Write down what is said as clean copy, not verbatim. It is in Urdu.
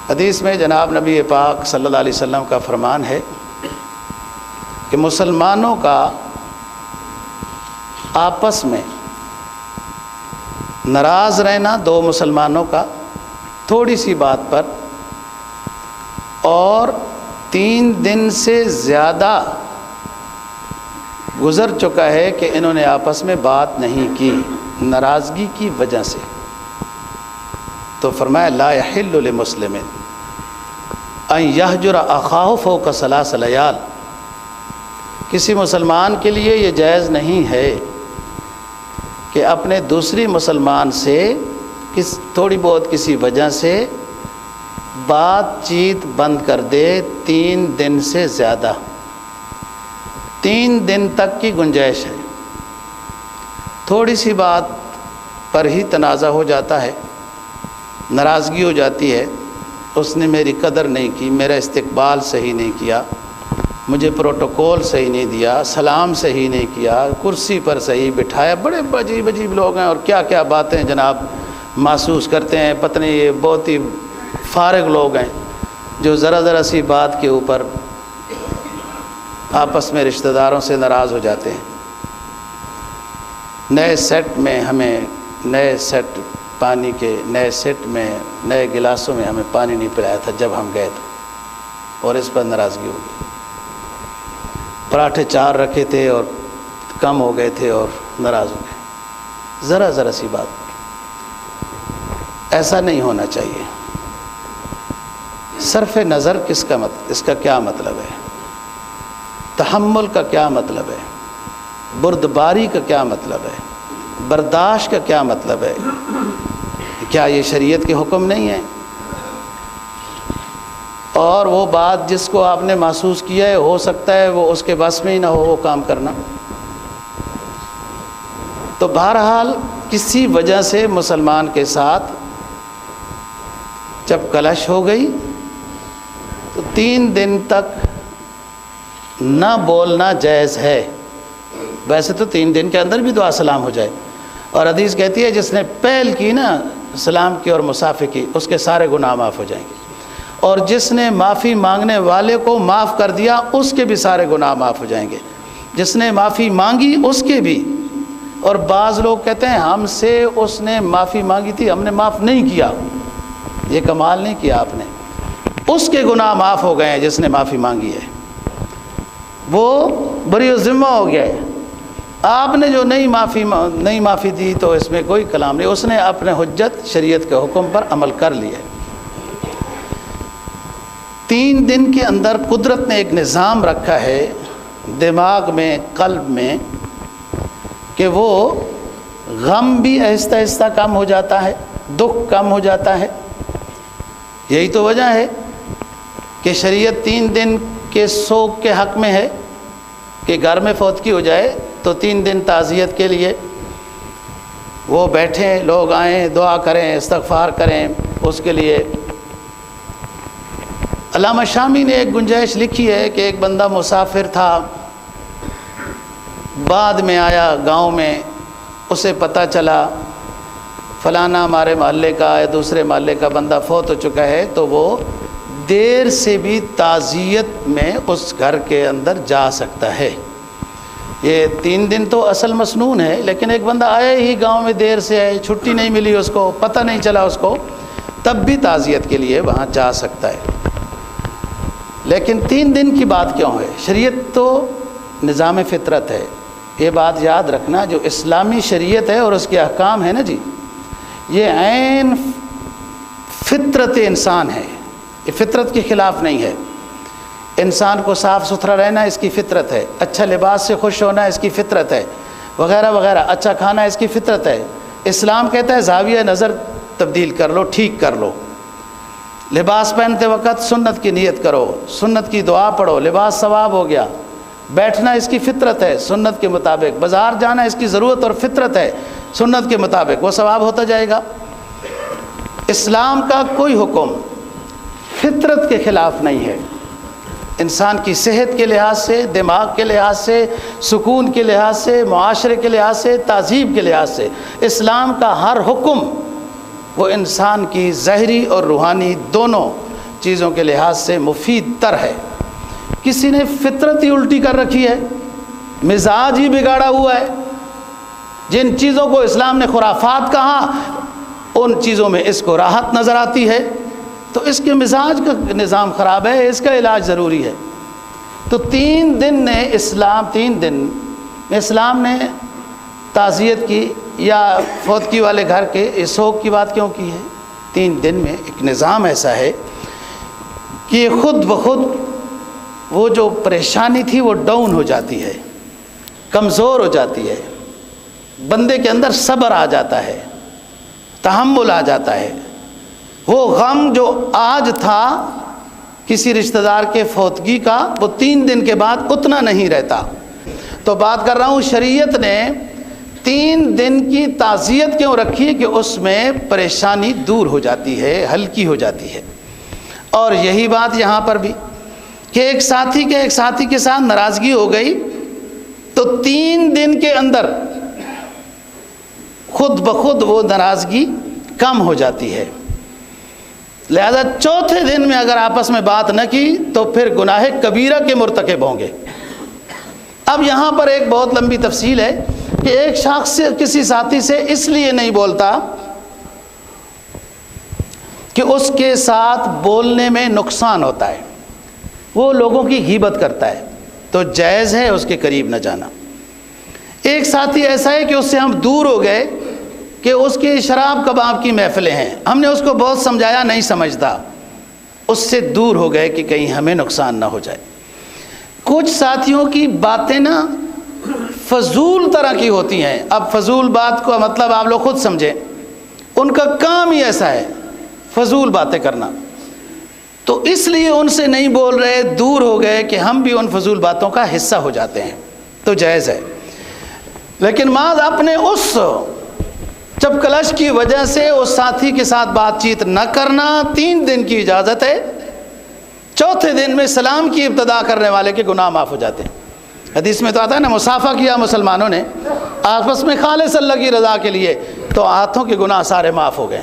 حدیث میں جناب نبی پاک صلی اللہ علیہ وسلم کا فرمان ہے کہ مسلمانوں کا آپس میں ناراض رہنا، دو مسلمانوں کا تھوڑی سی بات پر، اور 3 دن سے زیادہ گزر چکا ہے کہ انہوں نے آپس میں بات نہیں کی ناراضگی کی وجہ سے، تو فرمایا لا یحل لمسلم ان یہجر اخاہ فوق 3 لیال، کسی مسلمان کے لیے یہ جائز نہیں ہے کہ اپنے دوسری مسلمان سے تھوڑی بہت کسی وجہ سے بات چیت بند کر دے 3 دن سے زیادہ، 3 دن تک کی گنجائش ہے۔ تھوڑی سی بات پر ہی تنازع ہو جاتا ہے، ناراضگی ہو جاتی ہے، اس نے میری قدر نہیں کی، میرا استقبال صحیح نہیں کیا، مجھے پروٹوکول صحیح نہیں دیا، سلام صحیح نہیں کیا، کرسی پر صحیح بٹھایا، بڑے عجیب عجیب لوگ ہیں اور کیا کیا باتیں جناب محسوس کرتے ہیں، پتہ نہیں یہ بہت ہی فارغ لوگ ہیں جو ذرا سی بات کے اوپر آپس میں رشتہ داروں سے ناراض ہو جاتے ہیں۔ نئے سیٹ میں ہمیں نئے سیٹ پانی کے نئے سیٹ میں نئے گلاسوں میں ہمیں پانی نہیں پلایا تھا جب ہم گئے تھے، اور اس پر ناراضگی ہو گئی۔ پراٹھے 4 رکھے تھے اور کم ہو گئے تھے اور ناراض ہو گئے، ذرا سی بات۔ ایسا نہیں ہونا چاہیے۔ صرف نظر اس کا کیا مطلب ہے؟ تحمل کا کیا مطلب ہے؟ بردباری کا کیا مطلب ہے؟ برداشت کا کیا مطلب ہے؟ کیا یہ شریعت کے حکم نہیں ہے؟ اور وہ بات جس کو آپ نے محسوس کیا ہے ہو سکتا ہے وہ اس کے بس میں ہی نہ ہو وہ کام کرنا۔ تو بہرحال کسی وجہ سے مسلمان کے ساتھ جب کلش ہو گئی تو 3 دن تک نہ بولنا جائز ہے۔ ویسے تو 3 دن کے اندر بھی دعا سلام ہو جائے، اور حدیث کہتی ہے جس نے پہل کی نا سلام کی اور مصافحہ کی اس کے سارے گناہ معاف ہو جائیں گے، اور جس نے معافی مانگنے والے کو معاف کر دیا اس کے بھی سارے گناہ معاف ہو جائیں گے، جس نے معافی مانگی اس کے بھی۔ اور بعض لوگ کہتے ہیں ہم سے اس نے معافی مانگی تھی ہم نے معاف نہیں کیا، یہ کمال نہیں کیا آپ نے، اس کے گناہ معاف ہو گئے ہیں جس نے معافی مانگی ہے، وہ بری ذمہ ہو گیا ہے۔ آپ نے جو نہیں معافی دی تو اس میں کوئی کلام نہیں، اس نے اپنے حجت شریعت کے حکم پر عمل کر لیا ہے۔ 3 دن کے اندر قدرت نے ایک نظام رکھا ہے دماغ میں، قلب میں، کہ وہ غم بھی آہستہ آہستہ کم ہو جاتا ہے، دکھ کم ہو جاتا ہے۔ یہی تو وجہ ہے کہ شریعت 3 دن کے سوگ کے حق میں ہے کہ گھر میں فوتگی ہو جائے تو 3 دن تعزیت کے لیے وہ بیٹھیں، لوگ آئیں، دعا کریں، استغفار کریں اس کے لیے۔ علامہ شامی نے ایک گنجائش لکھی ہے کہ ایک بندہ مسافر تھا، بعد میں آیا گاؤں میں، اسے پتہ چلا فلانا ہمارے محلے کا یا دوسرے محلے کا بندہ فوت ہو چکا ہے، تو وہ دیر سے بھی تعزیت میں اس گھر کے اندر جا سکتا ہے۔ یہ 3 دن تو اصل مسنون ہے، لیکن ایک بندہ آیا ہی گاؤں میں دیر سے آئے، چھٹی نہیں ملی اس کو، پتہ نہیں چلا اس کو، تب بھی تعزیت کے لیے وہاں جا سکتا ہے۔ لیکن 3 دن کی بات کیوں ہے؟ شریعت تو نظام فطرت ہے، یہ بات یاد رکھنا، جو اسلامی شریعت ہے اور اس کے احکام ہیں نا جی، یہ عین فطرت انسان ہے، یہ فطرت کے خلاف نہیں ہے۔ انسان کو صاف ستھرا رہنا اس کی فطرت ہے، اچھا لباس سے خوش ہونا اس کی فطرت ہے، وغیرہ وغیرہ، اچھا کھانا اس کی فطرت ہے۔ اسلام کہتا ہے زاویہ نظر تبدیل کر لو، ٹھیک کر لو، لباس پہنتے وقت سنت کی نیت کرو، سنت کی دعا پڑھو، لباس ثواب ہو گیا، بیٹھنا اس کی فطرت ہے سنت کے مطابق، بازار جانا اس کی ضرورت اور فطرت ہے سنت کے مطابق، وہ ثواب ہوتا جائے گا۔ اسلام کا کوئی حکم فطرت کے خلاف نہیں ہے۔ انسان کی صحت کے لحاظ سے، دماغ کے لحاظ سے، سکون کے لحاظ سے، معاشرے کے لحاظ سے، تہذیب کے لحاظ سے، اسلام کا ہر حکم وہ انسان کی ظاہری اور روحانی دونوں چیزوں کے لحاظ سے مفید تر ہے۔ کسی نے فطرت ہی الٹی کر رکھی ہے، مزاج ہی بگاڑا ہوا ہے۔ جن چیزوں کو اسلام نے خرافات کہا ان چیزوں میں اس کو راحت نظر آتی ہے، تو اس کے مزاج کا نظام خراب ہے، اس کا علاج ضروری ہے۔ تو 3 دن میں اسلام نے تعزیت کی یا فوتگی والے گھر کے سوگ کی بات کیوں کی ہے؟ 3 دن میں ایک نظام ایسا ہے کہ خود بخود وہ جو پریشانی تھی وہ ڈاؤن ہو جاتی ہے، کمزور ہو جاتی ہے، بندے کے اندر صبر آ جاتا ہے، تحمل آ جاتا ہے۔ وہ غم جو آج تھا کسی رشتہ دار کے فوتگی کا، وہ 3 دن کے بعد اتنا نہیں رہتا۔ تو بات کر رہا ہوں شریعت نے 3 دن کی تعزیت کیوں رکھی کہ اس میں پریشانی دور ہو جاتی ہے، ہلکی ہو جاتی ہے۔ اور یہی بات یہاں پر بھی کہ ایک ساتھی کے ساتھ ناراضگی ہو گئی تو 3 دن کے اندر خود بخود وہ ناراضگی کم ہو جاتی ہے۔ لہذا 4تھے دن میں اگر آپس میں بات نہ کی تو پھر گناہ کبیرہ کے مرتکب ہوں گے۔ اب یہاں پر ایک بہت لمبی تفصیل ہے کہ ایک شخص کسی ساتھی سے اس لیے نہیں بولتا کہ اس کے ساتھ بولنے میں نقصان ہوتا ہے، وہ لوگوں کی غیبت کرتا ہے، تو جائز ہے اس کے قریب نہ جانا۔ ایک ساتھی ایسا ہے کہ اس سے ہم دور ہو گئے کہ اس کی شراب کباب کی محفلیں ہیں، ہم نے اس کو بہت سمجھایا، نہیں سمجھتا، اس سے دور ہو گئے کہ کہیں ہمیں نقصان نہ ہو جائے۔ کچھ ساتھیوں کی باتیں نا فضول طرح کی ہوتی ہیں۔ اب فضول بات کو مطلب آپ لوگ خود سمجھیں، ان کا کام ہی ایسا ہے فضول باتیں کرنا، تو اس لیے ان سے نہیں بول رہے، دور ہو گئے کہ ہم بھی ان فضول باتوں کا حصہ ہو جاتے ہیں، تو جائز ہے۔ لیکن بعض اپنے اس چپکلش کی وجہ سے اس ساتھی کے ساتھ بات چیت نہ کرنا، 3 دن کی اجازت ہے، 4تھے دن میں سلام کی ابتدا کرنے والے کے گناہ معاف ہو جاتے ہیں۔ حدیث میں تو آتا ہے نا، مصافحہ کیا مسلمانوں نے آپس میں خالص اللہ کی رضا کے لیے، تو ہاتھوں کے گناہ سارے معاف ہو گئے۔